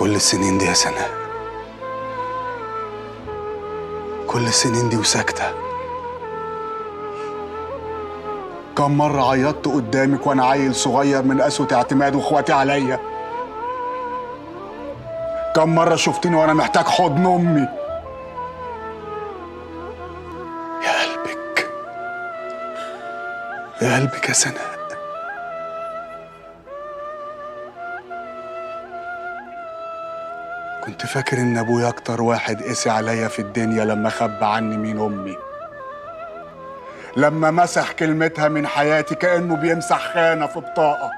كل السنين دي يا سناء، كل السنين دي وساكتة. كم مرة عيطت قدامك وأنا عيل صغير من قسوة اعتماد وإخواتي عليا؟ كم مرة شفتني وأنا محتاج حضن أمي؟ يا قلبك، يا قلبك يا سناء. كنت فاكر إن أبويا أكتر واحد قسي عليا في الدنيا لما خبى عني مين أمي، لما مسح كلمتها من حياتي كأنه بيمسح خانة في بطاقة،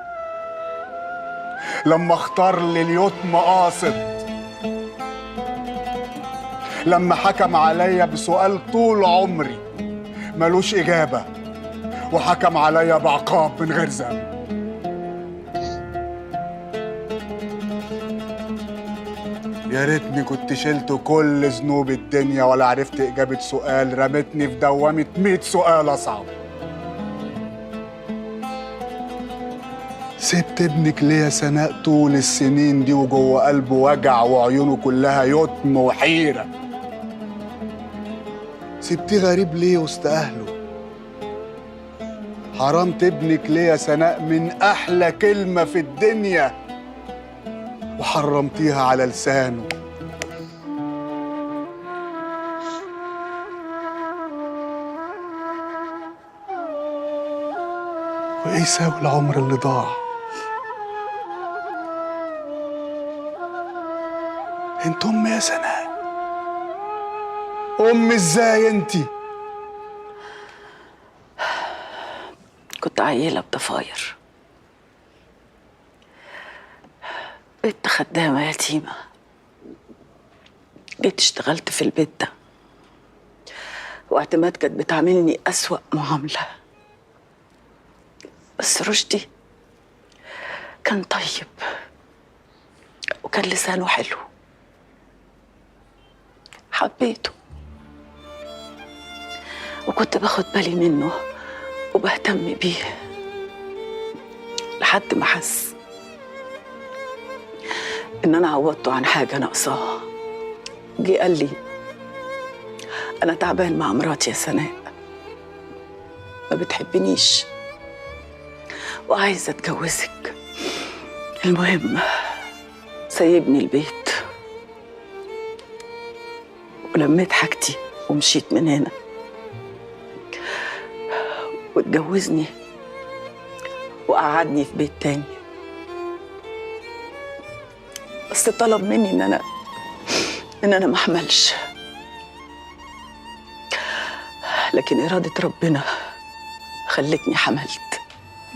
لما اختار لي اليتم قاصد، لما حكم عليا بسؤال طول عمري ملوش إجابة، وحكم عليا بعقاب من غير ذنب. يا ريتني كنت شلت كل ذنوب الدنيا ولا عرفت إجابة سؤال رمتني في دوامة 100 سؤال أصعب. سبت ابنك ليه يا سناء طول السنين دي وجوه قلبه وجع وعيونه كلها يتم وحيرة؟ سبتيه غريب ليه وسط أهله؟ حرمت ابنك ليه يا سناء من أحلى كلمة في الدنيا وحرمتيها على لسانه؟ وإيه يساوي العمر اللي ضاع؟ انت أم يا سناء، أم ازاي انتي؟ كنت عيلة بضفاير، بنت خدامة يتيمة، جيت اشتغلت في البيت ده واعتماد كانت بتعاملني أسوأ معاملة، بس رشدي كان طيب وكان لسانه حلو، حبيته وكنت باخد بالي منه وبهتم بيه لحد ما حس إن أنا عوضته عن حاجة ناقصاها. جه قال لي أنا تعبان مع مراتي يا سناء، ما بتحبنيش وعايزة أتجوزك. المهم سيبني البيت ولميت حاجتي ومشيت من هنا واتجوزني وقعدني في بيت تاني، بس طلب مني ان انا ما احملش، لكن إرادة ربنا خلتني حملت،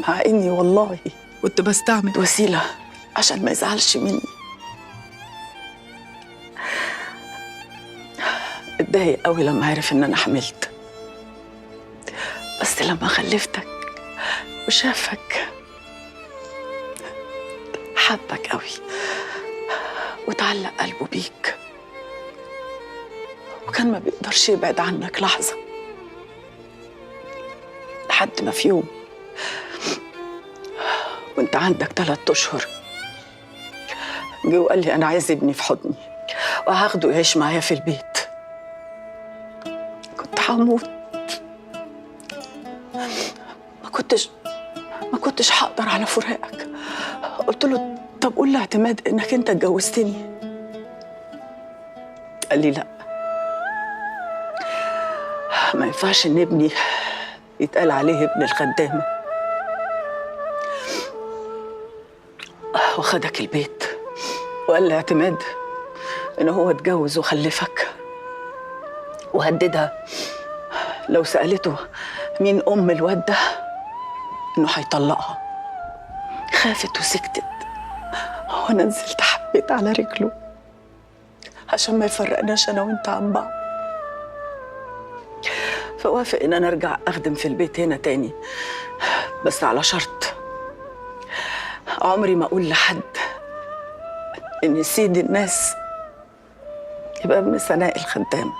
مع اني والله كنت بستعمل وسيلة عشان ما يزعلش مني. اتضايق قوي لما عرف ان انا حملت، بس لما خلفتك وشافك حبك قوي وتعلق قلبه بيك، وكان ما بيقدرش يبعد عنك لحظة، لحد ما في يوم وانت عندك 3 أشهر جه وقال لي أنا عايز ابني في حضني وهاخده يعيش معايا في البيت. كنت هموت، ما كنتش هقدر على فراقك. قلت له طب قول لاعتماد انك انت اتجوزتني. قال لي لا، ما ينفعش ان ابني يتقال عليه ابن الخدامة، وخدك البيت وقال لاعتماد ان هو اتجوز وخلفك، وهددها لو سألته مين ام الواد ده انه هيطلقها. خافت وسكتت، وانا نزلت حبيت على رجله عشان ما يفرقناش انا وانت عن بعض. فوافق ان انا ارجع اخدم في البيت هنا تاني، بس على شرط عمري ما اقول لحد ان سيد الناس يبقى ابن سناء الخدامة.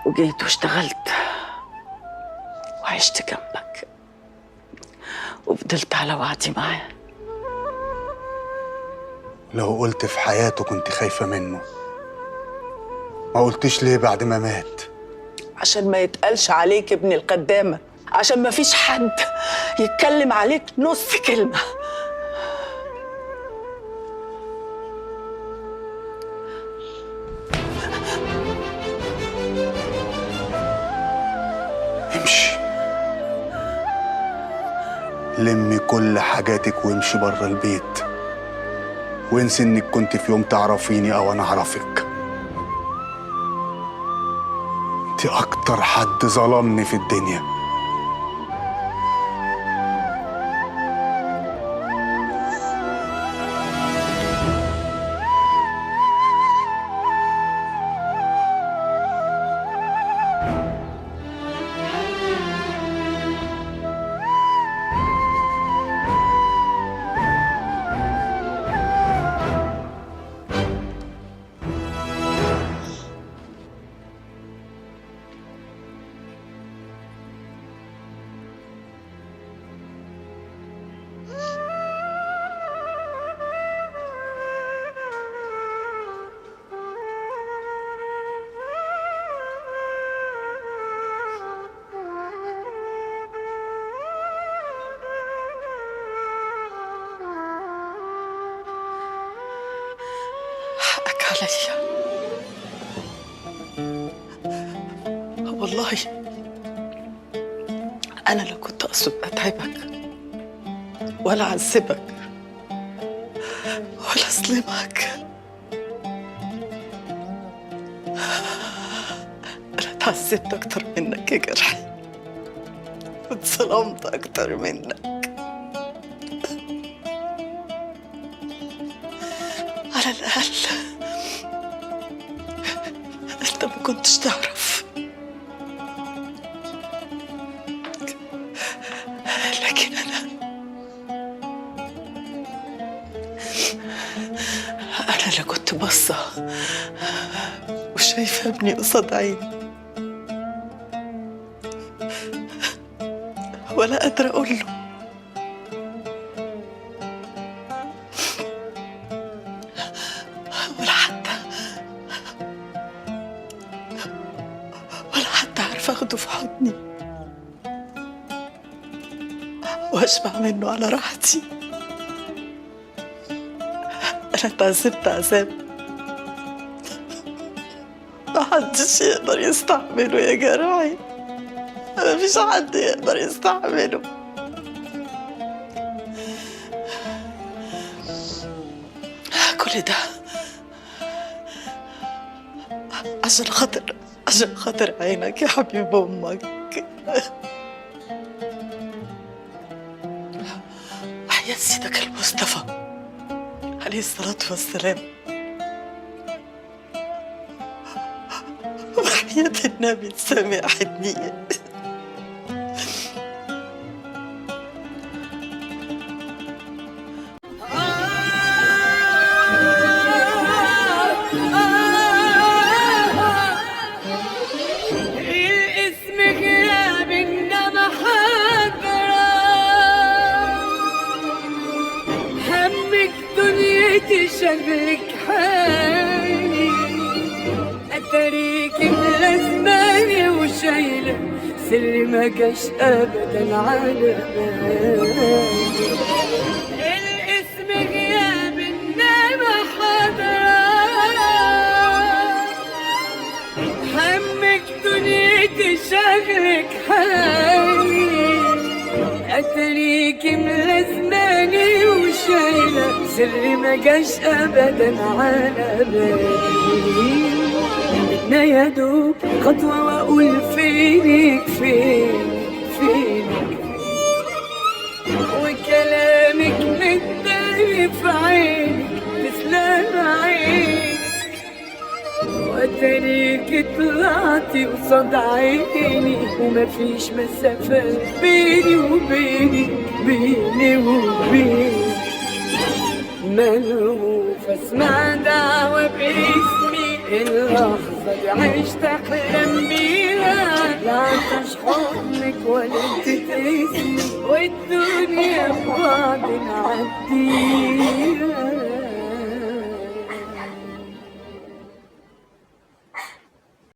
وجيت واشتغلت وعشت جنبك وفضلت على وعدي معاه. لو قلت في حياته كنت خايفة منه، ما قلتش ليه بعد ما مات؟ عشان ما يتقالش عليك ابن القدامة، عشان ما فيش حد يتكلم عليك نص كلمة. امشي، لمي كل حاجاتك وامشي بره البيت، وانسي انك كنت في يوم تعرفيني او انا اعرفك. انت اكتر حد ظلمني في الدنيا. حقك عليا والله. أنا لا كنت أقصد أتعبك ولا أعذبك ولا أظلمك. أنا اتعذبت أكتر منك يا جرحي، واتظلمت أكتر منك. على الأقل أنت ما كنتش تعرف، لكن أنا اللي كنت باصة وشايفة ابني قصاد عيني، ولا قادرة أقول له. ولا حتى عارفة أخده في حضني وأشبع منه على راحتي. أنا اتعذبت عذاب محدش يقدر يستحمله يا جرحي، مفيش حد يقدر يستحمله. كل ده عشان خاطر عينك يا حبيب أمك. وحياة سيدك المصطفى عليه الصلاة والسلام، وحياة النبي السامع حنية، شكلك حالي أتريك ملازماني وشايلة سر ما جاش أبدا على بالي. الاسم غياب إنما حضرة، همك دنيتي شكلك حالي أتريك ملازماني وشايلة سر ما جاش أبدا على بالي. بدنا يا دوب خطوة وأقول فينك وكلامك متداري في عينك تسلم عينك، وأتريك طلعتي قصاد عيني ومفيش مسافة بيني وبينك ملهوف اسمع دعوة باسمي. اللحظة دي عشت أحلم بيها، لا عطش حضنك ولا تتقسمي والدنيا ببعض نعديها.